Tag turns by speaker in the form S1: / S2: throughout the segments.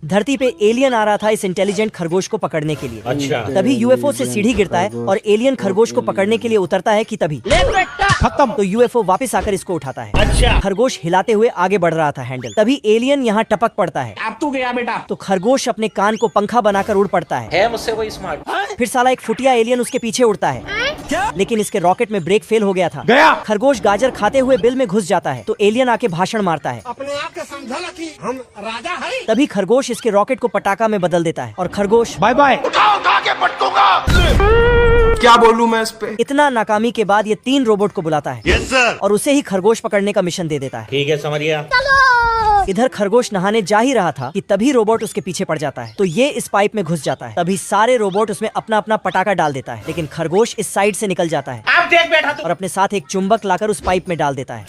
S1: धरती पे एलियन आ रहा था इस इंटेलिजेंट खरगोश को पकड़ने के लिए।
S2: अच्छा।
S1: तभी यूएफओ से सीढ़ी गिरता है और एलियन खरगोश को पकड़ने के लिए उतरता है कि तभी खत्म। तो यूएफओ वापस आकर इसको उठाता है।
S2: अच्छा।
S1: खरगोश हिलाते हुए आगे बढ़ रहा था हैंडल, तभी एलियन यहाँ टपक पड़ता है।
S2: अब तू गया बेटा।
S1: तो खरगोश अपने कान को पंखा बनाकर उड़ पड़ता है
S2: मुझसे कोई स्मार्ट।
S1: फिर साला एक फुटिया एलियन उसके पीछे उड़ता है। क्या? लेकिन इसके रॉकेट में ब्रेक फेल हो गया था। खरगोश गाजर खाते हुए बिल में घुस जाता है तो एलियन आके भाषण मारता है,
S3: अपने आप को समझा ना कि हम राजा हैं।
S1: तभी खरगोश इसके रॉकेट को पटाखा में बदल देता है और खरगोश
S3: बाय बाय उठा के पटकूंगा। क्या बोलूं मैं इस पे।
S1: इतना नाकामी के बाद ये 3 रोबोट को बुलाता है।
S3: Yes sir.
S1: और उसे ही खरगोश पकड़ने का मिशन दे देता है।
S2: ठीक है, समझ गया।
S1: इधर खरगोश नहाने जा ही रहा था कि तभी रोबोट उसके पीछे पड़ जाता है तो ये इस पाइप में घुस जाता है। तभी सारे रोबोट उसमें अपना अपना पटाखा डाल देता है, लेकिन खरगोश इस साइड से निकल जाता है।
S2: अब देख बैठा तू।
S1: और अपने साथ एक चुंबक लाकर उस पाइप में डाल देता है।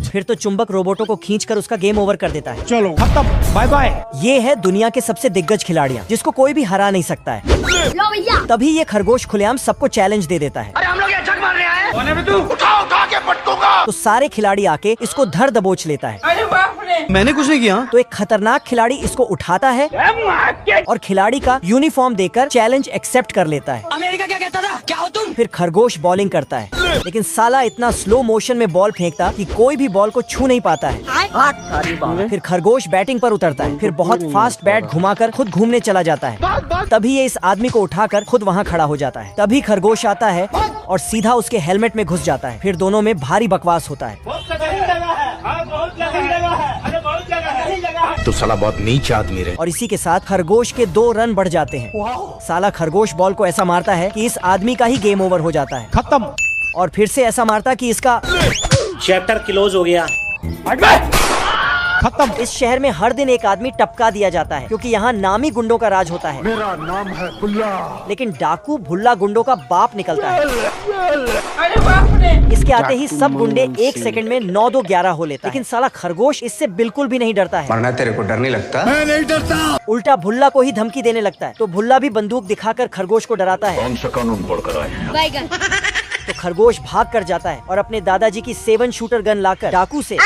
S1: फिर तो चुंबक रोबोटों को खींचकर उसका गेम ओवर कर देता है।
S3: चलो खत्म, बाय बाय।
S1: ये है दुनिया के सबसे दिग्गज खिलाड़ियाँ जिसको कोई भी हरा नहीं सकता है। तभी ये खरगोश खुलेआम सबको चैलेंज दे देता है।
S2: अरे हम लोग ये छक मारने आए हैं।
S3: उठा के पटकूंगा।
S1: तो सारे खिलाड़ी आके इसको धर दबोच लेता है।
S2: अरे बाप रे।
S1: मैंने कुछ नहीं किया। तो एक खतरनाक खिलाड़ी इसको उठाता है और खिलाड़ी का यूनिफॉर्म देकर चैलेंज एक्सेप्ट कर लेता है।
S2: अमेरिका क्या कहता था, क्या हो तुम?
S1: फिर खरगोश बॉलिंग करता है, लेकिन साला इतना स्लो मोशन में बॉल फेंकता कि कोई भी बॉल को छू नहीं पाता है। फिर खरगोश बैटिंग पर उतरता है, फिर बहुत फास्ट बैट घुमाकर खुद घूमने चला जाता है। तभी ये इस आदमी को उठाकर खुद वहाँ खड़ा हो जाता है। तभी खरगोश आता है और सीधा उसके हेलमेट में घुस जाता है। फिर दोनों में भारी बकवास होता है।
S3: तो साला बहुत नीच आदमी रहे।
S1: और इसी के साथ खरगोश के 2 रन बढ़ जाते हैं। साला खरगोश बॉल को ऐसा मारता है कि इस आदमी का ही गेम ओवर हो जाता है।
S3: खत्म।
S1: और फिर से ऐसा मारता कि इसका
S2: चैप्टर क्लोज हो गया।
S3: खत्म।
S1: इस शहर में हर दिन एक आदमी टपका दिया जाता है क्योंकि यहाँ नामी गुंडों का राज होता है।
S3: मेरा नाम है भुल्ला।
S1: लेकिन डाकू भुल्ला गुंडों का बाप निकलता है।
S2: अरे बाप रे।
S1: इसके आते ही सब गुंडे 1 सेकंड में 9-2-11 हो लेता है। लेकिन साला खरगोश इससे बिल्कुल भी नहीं डरता है।
S4: वरना तेरे को डर नहीं लगता?
S3: मैं नहीं डरता।
S1: उल्टा भुल्ला को ही धमकी देने लगता है। तो भुल्ला भी बंदूक दिखाकर खरगोश को डराता है।
S3: कौन सा कानून पढ़कर आए हैं?
S1: तो खरगोश भाग कर जाता है और अपने दादाजी की 7 शूटर गन लाकर डाकू से,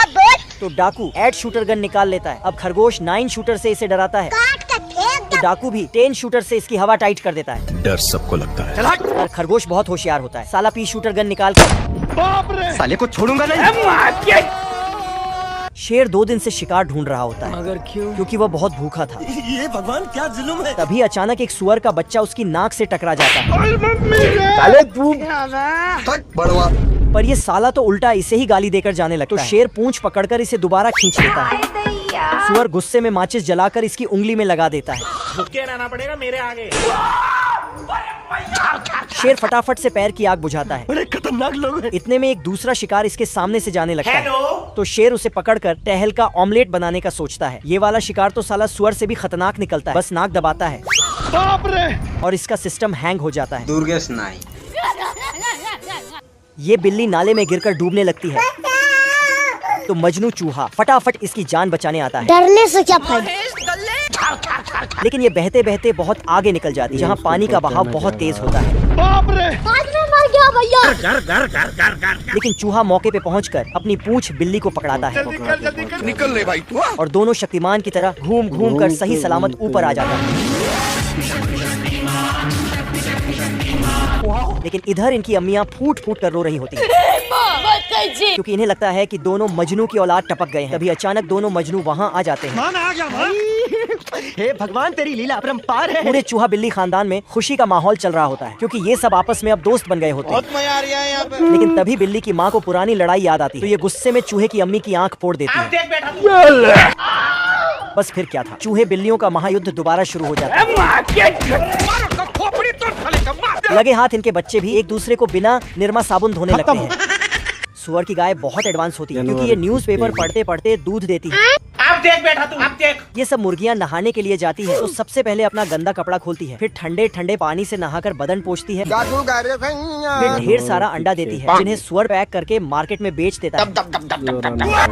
S1: तो डाकू 8 शूटर गन निकाल लेता है। अब खरगोश 9 शूटर से इसे डराता है तो डाकू भी 10 शूटर से इसकी हवा टाइट कर देता है।
S3: डर सबको लगता है।
S1: और खरगोश बहुत होशियार होता है। साला P शूटर गन निकाल कर
S4: साले को छोड़ूंगा नहीं।
S1: शेर 2 दिन से शिकार ढूंढ रहा होता है। मगर क्यों? क्योंकि वह बहुत भूखा था।
S3: ये भगवान क्या जुल्म है।
S1: तभी अचानक एक सुअर का बच्चा उसकी नाक से टकरा जाता है।
S3: साले तू बड़वा।
S1: पर ये साला तो उल्टा इसे ही गाली देकर जाने लगता है। तो शेर पूंछ पकड़कर इसे दोबारा खींच लेता है। सुअर गुस्से में माचिस जलाकर इसकी उंगली में लगा देता है।
S2: झुके रहना पड़ेगा मेरे आगे।
S1: शेर फटाफट से पैर की आग बुझाता है।
S3: बड़े खतरनाक लोग हैं।
S1: इतने में एक दूसरा शिकार इसके सामने से जाने लगता है।
S2: हेलो।
S1: तो शेर उसे पकड़कर टहल का ऑमलेट बनाने का सोचता है। ये वाला शिकार तो साला सुअर से भी खतरनाक निकलता है। बस नाक दबाता है
S3: बाप रे।
S1: और इसका सिस्टम हैंग हो जाता है।
S4: दुर्गेश नाई।
S1: ये बिल्ली नाले में गिरकर डूबने लगती है तो मजनू चूहा फटाफट इसकी जान बचाने आता है।
S5: डरने से क्या फायदा।
S1: लेकिन ये बहते बहते बहुत आगे निकल जाती है जहाँ पानी का बहाव बहुत तेज होता है।
S3: बाप रे।
S5: आज मैं मर गया भैया।
S1: लेकिन चूहा मौके पे पहुंचकर अपनी पूंछ बिल्ली को पकड़ाता है
S3: जल्दी कर निकल ले भाई तू।
S1: और दोनों शक्तिमान की तरह घूम घूम कर सही सलामत ऊपर आ जाता है। लेकिन इधर इनकी अम्मियाँ फूट फूट कर रो रही होती हैं क्योंकि इन्हें लगता है कि दोनों मजनू की औलाद टपक गए हैं। तभी अचानक दोनों मजनू वहाँ आ जाते हैं।
S3: मान आ गया भाई।
S1: हे भगवान तेरी लीला अपरंपार है। पूरे चूहा बिल्ली खानदान में खुशी का माहौल चल रहा होता है क्योंकि ये सब आपस में अब दोस्त बन गए होते हैं।
S3: बहुत मजा आ रहा है यहाँ पे।
S1: लेकिन तभी बिल्ली की माँ को पुरानी लड़ाई याद आती है तो ये गुस्से में चूहे की अम्मी की आंख फोड़ देती
S2: अब
S1: है।
S2: देख बैठा तू।
S1: बस फिर क्या था, चूहे बिल्लियों का महायुद्ध दोबारा शुरू हो जाता है। लगे हाथ इनके बच्चे भी एक दूसरे को बिना निरमा साबुन धोने लगते हैं। सुअर की गाय बहुत एडवांस होती है क्योंकि ये न्यूज़पेपर पढ़ते पढ़ते दूध देती है।
S2: अब देख बैठा तू। अब देख।
S1: ये सब मुर्गियाँ नहाने के लिए जाती है तो सबसे पहले अपना गंदा कपड़ा खोलती है, फिर ठंडे ठंडे पानी से नहाकर बदन पोंछती है, फिर ढेर सारा अंडा देती है जिन्हें सुअर पैक करके मार्केट में बेच देता है।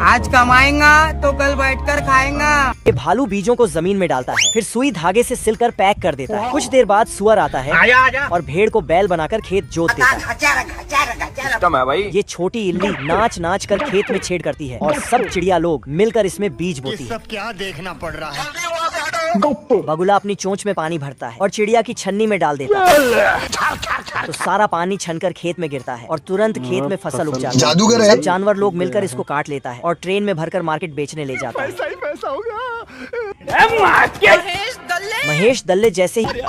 S6: आज कमाएगा तो कल बैठकर खाएगा।
S1: ये भालू बीजों को जमीन में डालता है, फिर सुई धागे से सिलकर पैक कर देता है। कुछ देर बाद सुअर आता है
S2: आजा आजा।
S1: और भेड़ को बैल बनाकर खेत जोत देता है। ये छोटी इल्ली नाच नाच कर खेत में छेड़ करती है और सब चिड़िया लोग मिलकर इसमें बीज बोती है।
S3: क्या देखना पड़ रहा है।
S1: बगुला अपनी चोंच में पानी भरता है और चिड़िया की छन्नी में डाल देता है, तो सारा पानी छनकर खेत में गिरता है और तुरंत खेत में फसल उग जाती है।
S3: जादूगर है।
S1: सब जानवर लोग मिलकर इसको काट लेता है और ट्रेन में भरकर मार्केट बेचने ले जाता है। महेश दल्ले जैसे ही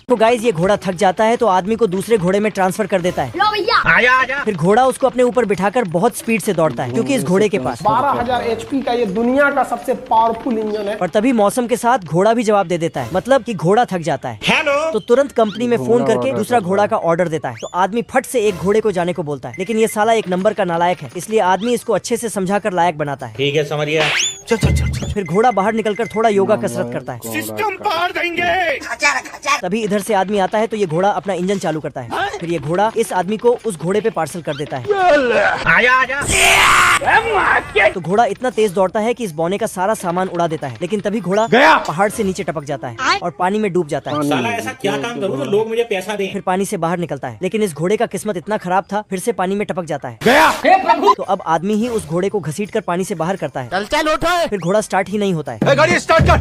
S1: तो गाइस ये घोड़ा थक जाता है तो आदमी को दूसरे घोड़े में ट्रांसफर कर देता है।
S5: लो भैया।
S2: आजा आजा।
S1: फिर घोड़ा उसको अपने ऊपर बिठाकर बहुत स्पीड से दौड़ता है क्योंकि इस घोड़े के पास
S7: 12,000 HP का ये दुनिया का सबसे पावरफुल इंजन है।
S1: पर तभी मौसम के साथ घोड़ा भी जवाब दे देता है, मतलब कि घोड़ा थक जाता है।
S2: हेलो।
S1: तो तुरंत कंपनी में फोन करके दूसरा घोड़ा का ऑर्डर देता है। तो आदमी फट से एक घोड़े को जाने को बोलता है, लेकिन ये साला एक नंबर का नालायक है, इसलिए आदमी इसको अच्छे से समझाकर लायक बनाता है।
S2: ठीक है समझ गया।
S1: फिर घोड़ा बाहर निकलकर थोड़ा योगा कसरत करता है।
S2: सिस्टम पार देंगे।
S1: तभी इधर से आदमी आता है तो ये घोड़ा अपना इंजन चालू करता है। फिर ये घोड़ा इस आदमी को उस घोड़े पे पार्सल कर देता है।
S2: आजा आजा।
S1: तो घोड़ा इतना तेज दौड़ता है कि इस बौने का सारा सामान उड़ा देता है, लेकिन तभी घोड़ा पहाड़ से नीचे टपक जाता है और पानी में डूब जाता है।
S2: साला ऐसा क्या काम करूँ तो लोग मुझे पैसा दें।
S1: फिर पानी से बाहर निकलता है, लेकिन इस घोड़े का किस्मत इतना खराब था, फिर से पानी में टपक जाता है। तो अब आदमी ही उस घोड़े को घसीट कर पानी से बाहर करता है। फिर घोड़ा स्टार्ट ही नहीं होता है।
S3: गाड़ी स्टार्ट कर।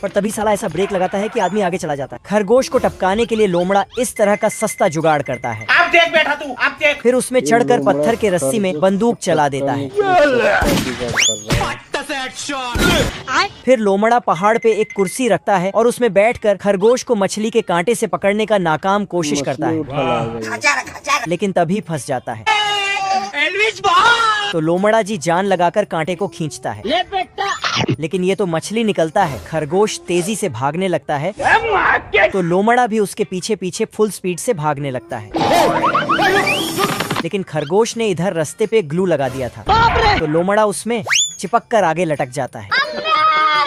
S1: पर तभी साला ऐसा ब्रेक लगाता है कि आदमी आगे चला जाता है। खरगोश को टपकाने के लिए लोमड़ा इस तरह का सस्ता जुगाड़ करता है।
S2: अब देख बैठा तू, अब देख।
S1: फिर उसमें चढ़कर पत्थर के रस्सी में बंदूक चला देता है। फिर लोमड़ा पहाड़ पे एक कुर्सी रखता है और उसमें बैठकर खरगोश को मछली के कांटे से पकड़ने का नाकाम कोशिश करता है, लेकिन तभी फंस जाता है। तो लोमड़ा जी जान लगाकर कांटे को खींचता है, लेकिन ये तो मछली निकलता है। खरगोश तेजी से भागने लगता है, तो लोमड़ा भी उसके पीछे पीछे फुल स्पीड से भागने लगता है। लेकिन खरगोश ने इधर रास्ते पे ग्लू लगा दिया था, तो लोमड़ा उसमें चिपक कर आगे लटक जाता है।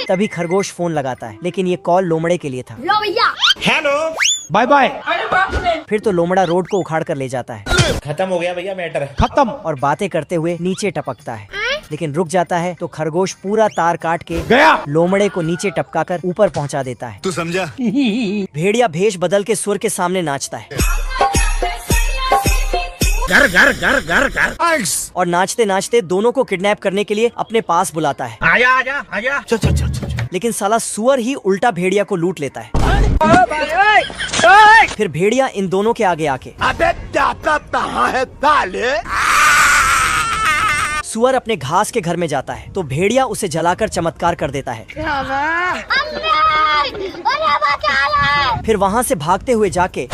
S1: तभी खरगोश फोन लगाता है, लेकिन ये कॉल लोमड़े के लिए था।
S5: लो भैया।
S2: हेलो।
S7: Bye bye.
S2: अरे बाप रे।
S1: फिर तो लोमड़ा रोड को उखाड़ कर ले जाता है।
S2: खत्म हो गया भैया मैटर।
S7: खत्म।
S1: और बातें करते हुए नीचे टपकता है, लेकिन रुक जाता है तो खरगोश पूरा तार काट के
S7: गया।
S1: लोमड़े को नीचे टपकाकर ऊपर पहुंचा देता है।
S3: तू समझा?
S1: भेड़िया भेष बदल के सुर के सामने नाचता है
S2: घर घर घर घर घर।
S1: और नाचते नाचते दोनों को किडनैप करने के लिए अपने पास बुलाता है।
S2: आजा आजा आजा।
S1: लेकिन साला सुअर ही उल्टा भेड़िया को लूट लेता है। फिर भेड़िया इन दोनों के आगे आके
S3: अबे दाता कहाँ है ताले?
S1: सुअर अपने घास के घर में जाता है, तो भेड़िया उसे जलाकर चमत्कार कर देता है। फिर वहाँ से भागते हुए जाके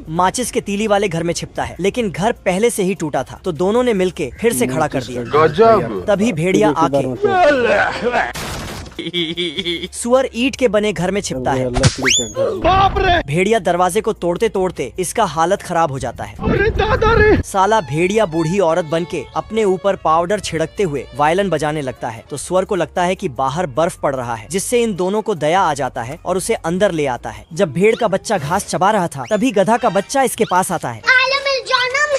S1: माचिस के तीली वाले घर में छिपता है, लेकिन घर पहले से ही टूटा था, तो दोनों ने मिलके फिर से खड़ा कर दिया।
S3: गजब।
S1: तभी भेड़िया आके सुअर ईंट के बने घर में छिपता है। भेड़िया दरवाजे को तोड़ते तोड़ते इसका हालत खराब हो जाता है। साला भेड़िया बूढ़ी औरत बनके अपने ऊपर पाउडर छिड़कते हुए वायलिन बजाने लगता है, तो सुअर को लगता है कि बाहर बर्फ पड़ रहा है, जिससे इन दोनों को दया आ जाता है और उसे अंदर ले आता है। जब भेड़ का बच्चा घास चबा रहा था, तभी गधा का बच्चा इसके पास आता है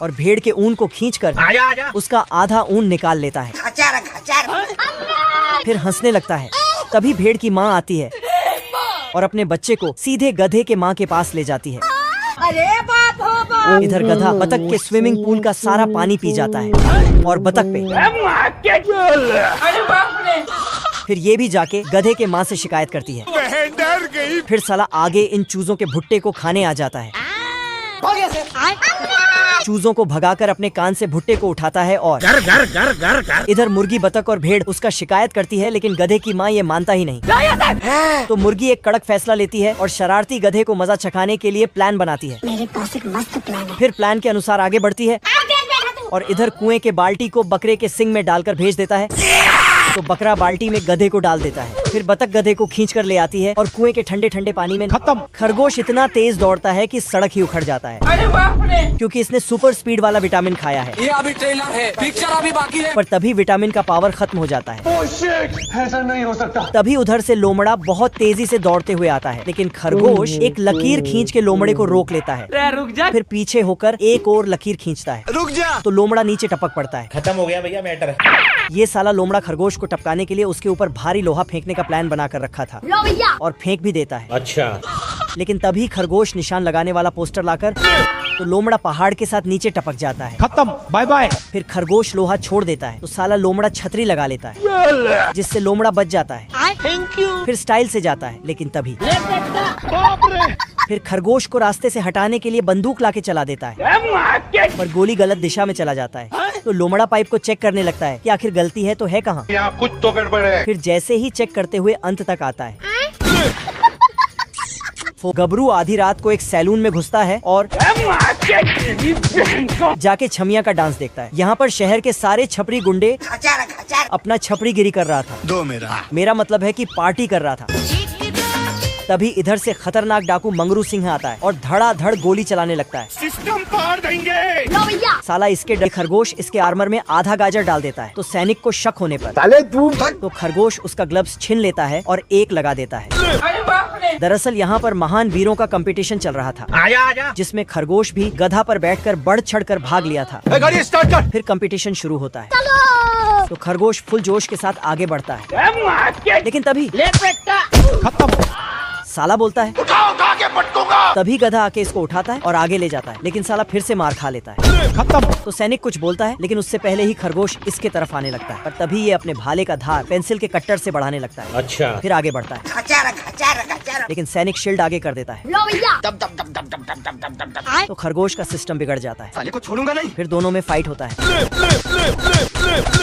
S1: और भेड़ के ऊन को खींचकर
S2: आजा आजा।
S1: उसका आधा ऊन निकाल लेता है। फिर हंसने लगता है। तभी भेड़ की माँ आती है और अपने बच्चे को सीधे गधे के माँ के पास ले जाती है।
S5: अरे बाप हो बाप।
S1: इधर गधा बतख के स्विमिंग पूल का सारा पानी पी जाता है और बतख पे
S2: अरे बाप रे।
S1: फिर ये भी जाके गधे के माँ से शिकायत करती है। फिर साला आगे इन चूजों के भुट्टे को खाने आ जाता है। चूजों को भगाकर अपने कान से भुट्टे को उठाता है और
S2: घर घर घर घर घर।
S1: इधर मुर्गी बतख और भेड़ उसका शिकायत करती है, लेकिन गधे की माँ ये मानता ही नहीं। तो मुर्गी एक कड़क फैसला लेती है और शरारती गधे को मजा चखाने के लिए प्लान बनाती है।
S5: मेरे पास एक मस्त प्लान है।
S1: फिर प्लान के अनुसार आगे बढ़ती है और इधर कुएं के बाल्टी को बकरे के सिंग में डालकर भेज देता है, तो बकरा बाल्टी में गधे को डाल देता है। फिर बतख गधे को खींच कर ले आती है और कुएं के ठंडे ठंडे पानी में
S7: खत्म।
S1: खरगोश इतना तेज दौड़ता है कि सड़क ही उखड़ जाता है,
S2: अरे बाप रे।
S1: क्योंकि इसने सुपर स्पीड वाला विटामिन खाया है।
S6: ये अभी ट्रेलर है, पिक्चर अभी बाकी है।
S1: पर तभी विटामिन का पावर खत्म हो जाता है।
S7: ऐसा नहीं हो सकता।
S1: तभी उधर से लोमड़ा बहुत तेजी से दौड़ते हुए आता है, लेकिन खरगोश एक लकीर खींच के लोमड़े को रोक लेता है।
S6: रुक जा।
S1: फिर पीछे होकर एक और लकीर खींचता है,
S3: रुक जा।
S1: तो लोमड़ा नीचे टपक पड़ता है।
S2: खत्म हो गया भैया मैटर।
S1: ये साला लोमड़ा खरगोश को टपकाने के लिए उसके ऊपर भारी लोहा फेंकने का प्लान बना कर रखा था
S5: लो भैया।
S1: और फेंक भी देता है।
S2: अच्छा।
S1: लेकिन तभी खरगोश निशान लगाने वाला पोस्टर लाकर तो लोमड़ा पहाड़ के साथ नीचे टपक जाता है।
S3: खत्म, बाय बाय।
S1: फिर खरगोश लोहा छोड़ देता है तो साला लोमड़ा छतरी लगा लेता है, जिससे लोमड़ा बच जाता है। फिर स्टाइल से जाता है, लेकिन तभी फिर खरगोश को रास्ते से हटाने के लिए बंदूक लाके चला देता है, पर गोली गलत दिशा में चला जाता है। तो लोमड़ा पाइप को चेक करने लगता है कि आखिर गलती है तो है कहाँ।
S3: यहाँ कुछ तो गड़बड़ है।
S1: फिर जैसे ही चेक करते हुए अंत तक आता है, गबरू आधी रात को एक सैलून में घुसता है और जाके छमिया का डांस देखता है। यहाँ पर शहर के सारे छपरी गुंडे अपना छपरी गिरी कर रहा था। मेरा मतलब है कि पार्टी कर रहा था। तभी इधर से खतरनाक डाकू मंगरू सिंह आता है और धड़ाधड़ गोली चलाने लगता है।
S3: सिस्टम फाड़ देंगे।
S1: साला इसके डर खरगोश इसके आर्मर में आधा गाजर डाल देता है। तो सैनिक को शक होने पर तो खरगोश उसका ग्लव्स छीन लेता है और एक लगा देता है।
S2: अरे बाप रे।
S1: दरअसल यहाँ पर महान वीरों का कंपटीशन चल रहा था,
S3: आजा।
S1: जिसमें खरगोश भी गधा पर बैठकर बढ़ चढ़कर भाग लिया था।
S3: गाड़ी स्टार्ट कर।
S1: फिर कंपटीशन शुरू होता है तो खरगोश फुल जोश के साथ आगे बढ़ता है, लेकिन तभी
S3: खत्म।
S1: साला बोलता है
S3: उठा के पटकूंगा।
S1: तभी गधा आके इसको उठाता है और आगे ले जाता है, लेकिन साला फिर से मार खा लेता है।
S3: खत्म।
S1: तो सैनिक कुछ बोलता है, लेकिन उससे पहले ही खरगोश इसके तरफ आने लगता है। पर तभी ये अपने भाले का धार पेंसिल के कट्टर से बढ़ाने लगता है।
S2: अच्छा।
S1: फिर आगे बढ़ता है, लेकिन सैनिक शील्ड आगे कर देता है। तो खरगोश का सिस्टम बिगड़ जाता है।
S4: साले को छोड़ूंगा नहीं।
S1: फिर दोनों में फाइट होता है,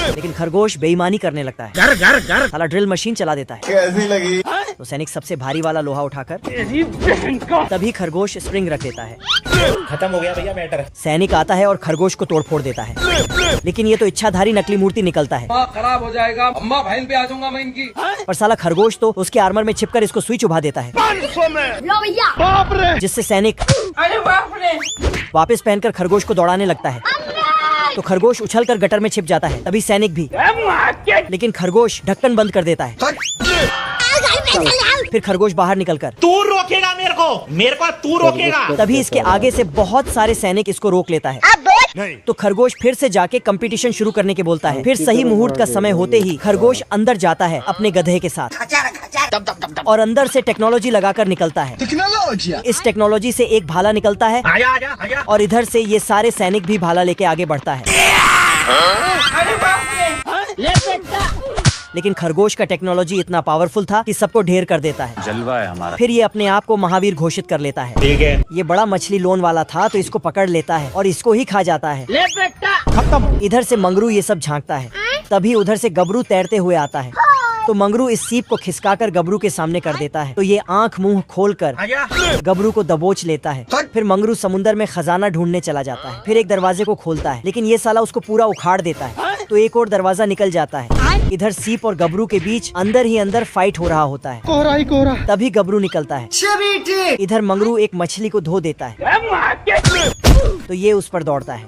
S1: लेकिन खरगोश बेईमानी करने लगता है।
S2: घर
S1: साला ड्रिल मशीन चला देता है।
S3: कैसी लगी?
S1: तो सैनिक सबसे भारी वाला लोहा उठाकर तभी खरगोश स्प्रिंग रख देता है।
S2: खत्म हो गया भैया मैटर।
S1: सैनिक आता है और खरगोश को तोड़ फोड़ देता है, लेकिन ये तो इच्छाधारी नकली मूर्ति निकलता है।
S6: खराब हो जाएगा, अम्मा बहन पे आ जाऊंगा मैं इनकी।
S1: पर साला खरगोश तो उसके आर्मर में छिपकर इसको सुई चुभा देता है,
S3: 500 में।
S5: लो भैया।
S3: बाप रे।
S1: जिससे सैनिक
S2: अरे बाप रे।
S1: वापस पहनकर खरगोश को दौड़ाने लगता है। तो खरगोश उछलकर गटर में छिप जाता है, तभी सैनिक भी, लेकिन खरगोश ढक्कन बंद कर देता है। फिर खरगोश बाहर निकलकर
S2: तू रोकेगा मेरे को तू रोकेगा।
S1: तभी इसके आगे से बहुत सारे सैनिक इसको रोक लेता है। तो खरगोश फिर से जाके कंपटीशन शुरू करने के बोलता है। फिर सही मुहूर्त का समय होते ही खरगोश अंदर जाता है अपने गधे के साथ और अंदर से टेक्नोलॉजी लगाकर निकलता है। इस टेक्नोलॉजी से एक भाला निकलता है
S2: आजा।
S1: और इधर से ये सारे सैनिक भी भाला लेके आगे बढ़ता है।
S2: अरे बाप रे।
S1: लेकिन खरगोश का टेक्नोलॉजी इतना पावरफुल था कि सबको ढेर कर देता है।
S4: जलवा है हमारा।
S1: फिर ये अपने आप को महावीर घोषित कर लेता है।
S2: ठीक है।
S1: ये बड़ा मछली लोन वाला था तो इसको पकड़ लेता है और इसको ही खा जाता है।
S3: खत्म।
S1: इधर से मंगरू ये सब झांकता है, तभी उधर से गबरू तैरते हुए आता है। तो मंगरू इस सीप को खिसकाकर गबरू के सामने कर देता है। तो ये आंख मुंह खोलकर गबरू को दबोच लेता है। फिर मंगरू समुंदर में खजाना ढूंढने चला जाता है। फिर एक दरवाजे को खोलता है, लेकिन ये साला उसको पूरा उखाड़ देता है। तो एक और दरवाजा निकल जाता है। इधर सीप और गबरू के बीच अंदर ही अंदर फाइट हो रहा होता है।
S3: कोहरा ही कोहरा।
S1: तभी गबरू निकलता है। इधर मंगरू एक मछली को धो देता है, तो ये उस पर दौड़ता है,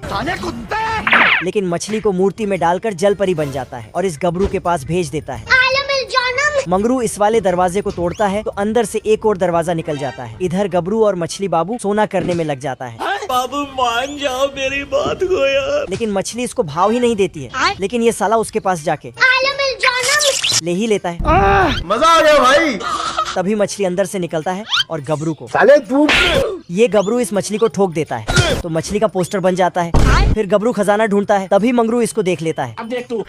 S1: लेकिन मछली को मूर्ति में डालकर जल परी बन जाता है और इस गबरू के पास भेज देता है। मंगरू इस वाले दरवाजे को तोड़ता है तो अंदर से एक और दरवाजा निकल जाता है। इधर गबरू और मछली बाबू सोना करने में लग जाता है।
S2: बाबू मान जाओ मेरी बात को यार।
S1: लेकिन मछली इसको भाव ही नहीं देती है, लेकिन ये साला उसके पास जाके ले ही लेता है।
S3: मजा आ गया भाई।
S1: तभी मछली अंदर से निकलता है और गबरू को
S3: साले तू।
S1: ये गबरू इस मछली को ठोक देता है, तो मछली का पोस्टर बन जाता है। फिर गबरू खजाना ढूंढता है, तभी मंगरू इसको देख लेता है।
S2: अब देख तू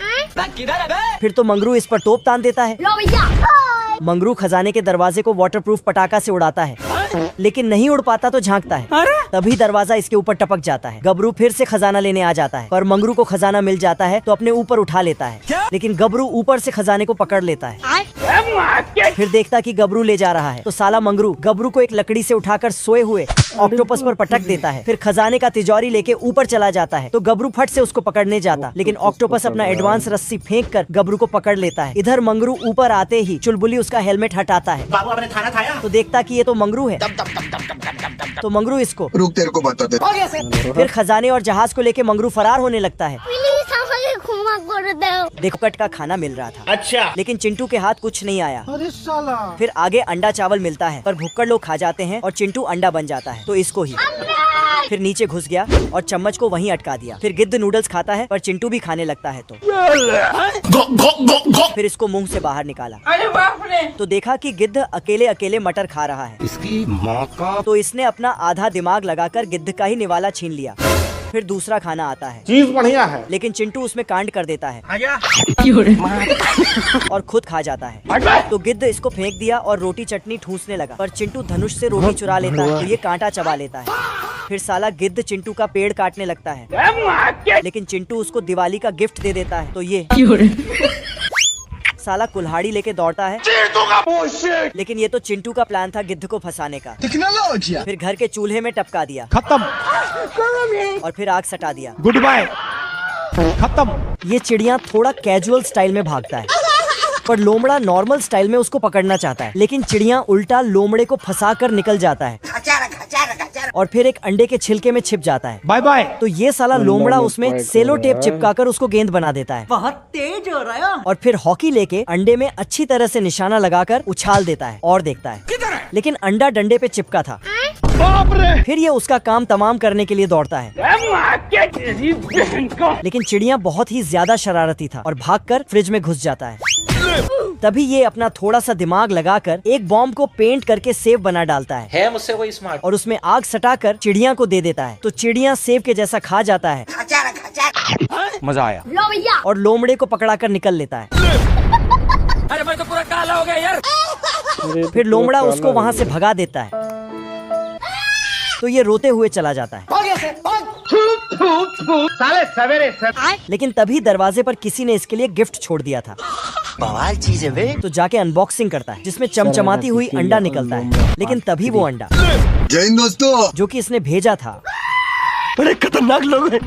S1: फिर तो मंगरू इस पर तोप तान देता है। मंगरू खजाने के दरवाजे को वाटरप्रूफ पटाखा से उड़ाता है, लेकिन नहीं उड़ पाता तो झांकता है। तभी दरवाजा इसके ऊपर टपक जाता है। गबरू फिर से खजाना लेने आ जाता है, पर मंगरू को खजाना मिल जाता है तो अपने ऊपर उठा लेता है, लेकिन गबरू ऊपर से खजाने को पकड़ लेता है। फिर देखता कि गबरू ले जा रहा है, तो साला मंगरू गबरू को एक लकड़ी से उठाकर सोए हुए ऑक्टोपस पर पटक देता है। फिर खजाने का तिजोरी लेके ऊपर चला जाता है, तो गबरू फट से उसको पकड़ने जाता, लेकिन ऑक्टोपस अपना एडवांस रस्सी फेंक कर गबरू को पकड़ लेता है। इधर मंगरू ऊपर आते ही चुलबुली उसका हेलमेट हटाता है।
S2: बाबू आपने खाना खाया?
S1: तो देखता कि ये तो मंगरू है। तो मंगरू इसको
S3: रुक, तेरे को बता दे।
S1: फिर खजाने और जहाज को लेके मंगरू फरार होने लगता है। देखो कट का खाना मिल रहा था,
S2: अच्छा।
S1: लेकिन चिंटू के हाथ कुछ नहीं आया। फिर आगे अंडा चावल मिलता है, पर भुक्कड़ लोग खा जाते हैं और चिंटू अंडा बन जाता है, तो इसको ही। फिर नीचे घुस गया और चम्मच को वहीं अटका दिया। फिर गिद्ध नूडल्स खाता है, पर चिंटू भी खाने लगता है, तो फिर इसको मुंह से बाहर निकाला।
S2: अरे बाप रे।
S1: तो देखा कि गिद्ध अकेले अकेले मटर खा रहा है।
S4: इसकी माँ का
S1: तो इसने अपना आधा दिमाग लगाकर गिद्ध का ही निवाला छीन लिया। फिर दूसरा खाना आता है,
S7: चीज बढ़िया है।
S1: लेकिन चिंटू उसमें कांड कर देता है
S2: आ गया।
S1: और खुद खा जाता है। तो गिद्ध इसको फेंक दिया और रोटी चटनी ठूसने लगा, पर चिंटू धनुष से रोटी चुरा लेता है, तो ये कांटा चबा लेता है। फिर साला गिद्ध चिंटू का पेड़ काटने लगता है, लेकिन चिंटू उसको दिवाली का गिफ्ट दे देता है, तो ये साला कुल्हाड़ी लेके दौड़ता है। लेकिन ये तो चिंटू का प्लान था गिद्ध को फंसाने का। फिर घर के चूल्हे में टपका दिया,
S7: खत्म।
S1: और फिर आग सटा दिया।
S7: गुड बाय, खत्म।
S1: ये चिड़िया थोड़ा कैजुअल स्टाइल में भागता है, पर लोमड़ा नॉर्मल स्टाइल में उसको पकड़ना चाहता है, लेकिन चिड़िया उल्टा लोमड़े को फंसा कर निकल जाता है और फिर एक अंडे के छिलके में छिप जाता है।
S7: Bye bye.
S1: तो ये साला लोमड़ा उसमें सेलो टेप चिपकाकर उसको गेंद बना देता है। बहुत तेज हो रहा है। और फिर हॉकी लेके अंडे में अच्छी तरह से निशाना लगाकर उछाल देता है और देखता है, लेकिन अंडा डंडे पे चिपका था। फिर ये उसका काम तमाम करने के लिए दौड़ता है, लेकिन चिड़िया बहुत ही ज्यादा शरारती था और भागकर फ्रिज में घुस जाता है। तभी ये अपना थोड़ा सा दिमाग लगाकर एक बॉम्ब को पेंट करके सेव बना डालता है
S2: मुझसे कोई स्मार्ट।
S1: और उसमें आग सटाकर चिड़िया को दे देता है। तो चिड़िया सेव के जैसा खा जाता है
S4: मजा आया।
S5: लो भैया।
S1: और लोमड़े को पकड़ाकर निकल लेता है।
S2: अरे भाई तो पूरा काला हो गया यार।
S1: फिर लोमड़ा उसको वहाँ से भगा देता है, तो ये रोते हुए चला जाता है।
S7: साले सवेरे
S1: लेकिन तभी दरवाजे पर किसी ने इसके लिए गिफ्ट छोड़ दिया था।
S3: बवाल चीज है वे।
S1: तो जाके अनबॉक्सिंग करता है, जिसमें चमचमाती हुई अंडा निकलता है। लेकिन तभी वो अंडा
S3: जय हिंद दोस्तों।
S1: जो कि इसने भेजा था
S3: बड़े खतरनाक लोग हैं।